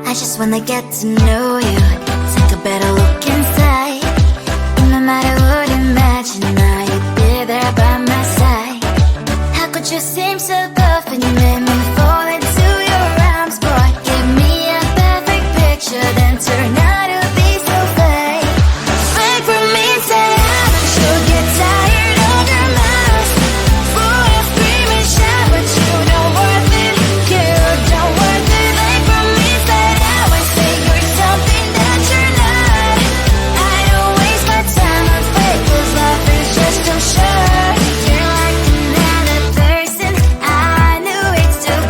I just wanna get to know you, take a better look inside. No matter what, imagine now you'd be there by my side. How could you seem so tough when you made me fall into your arms, boy? Give me a perfect picture, then turn out to be so fake. Fake for me, say how much you'll get tired of your mouth. Full of scream and shout, but you don't worth it. You don't worth it. Fake for me, say how I say you're something that you're not. I don't waste my time on fake, 'cause life is just too short. You're like another person, I knew it's too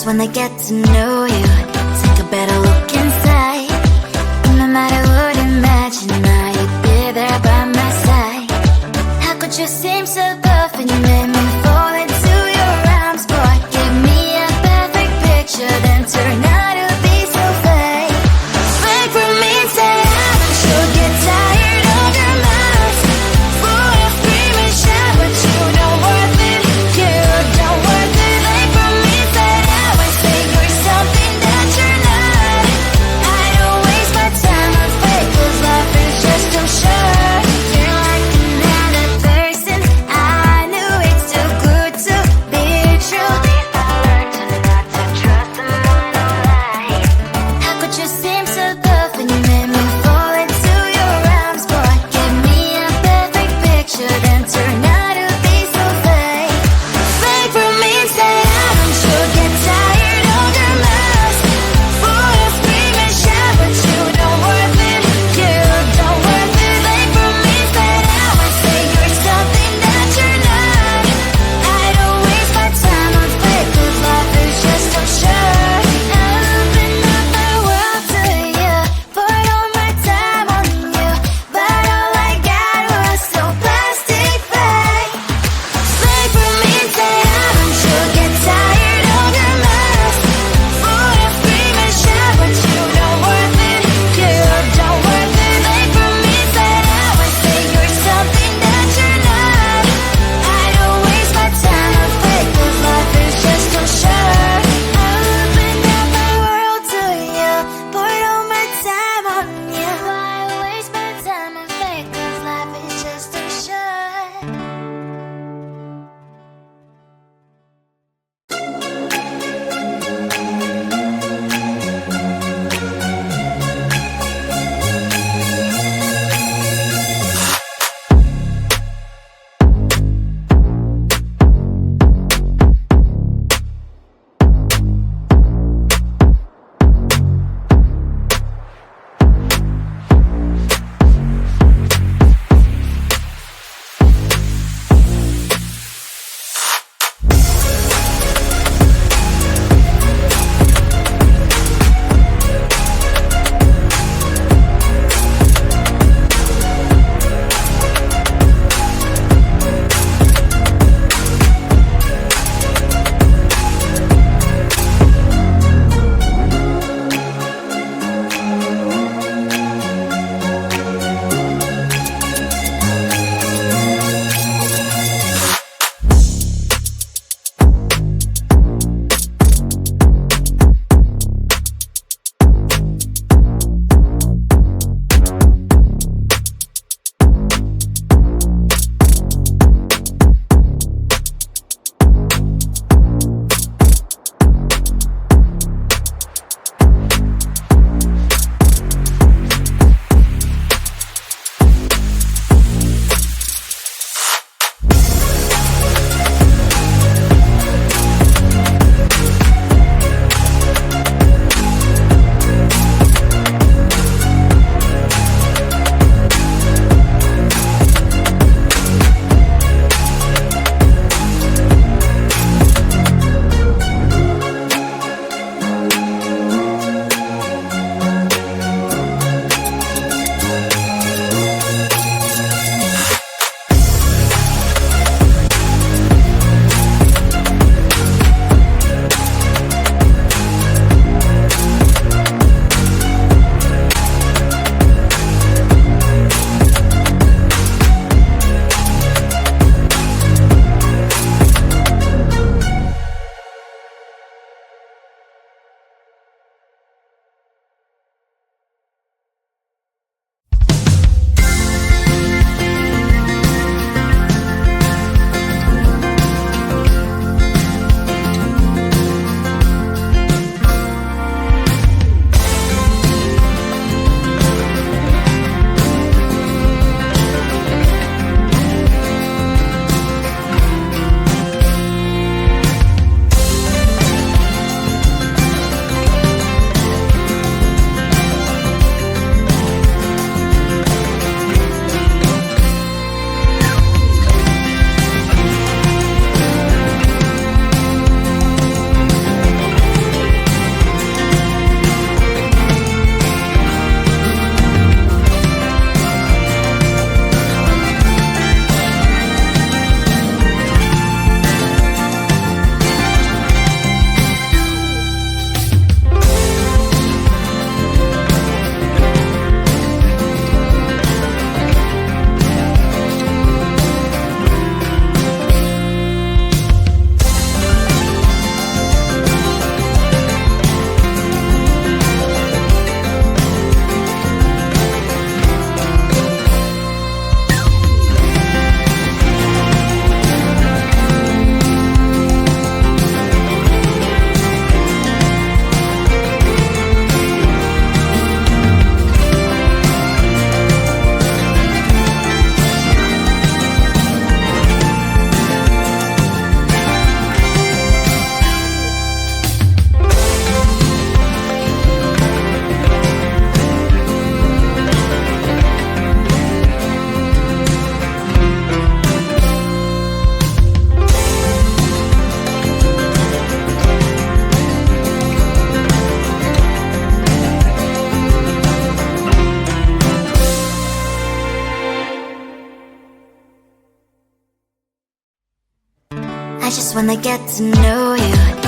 just wanna get to know you, take a better look inside. No matter what, imagine now you'd be there by my side. How could you seem so perfect? You made me fall into your arms, boy. Give me a perfect picture, then turn out to be so fake. Fake for me, say I should get tired of your mouth. Full of scream and shout, but you don't worth it. You don't worth it. Fake for me, say I say you're something that you're not. just wanna get to know you.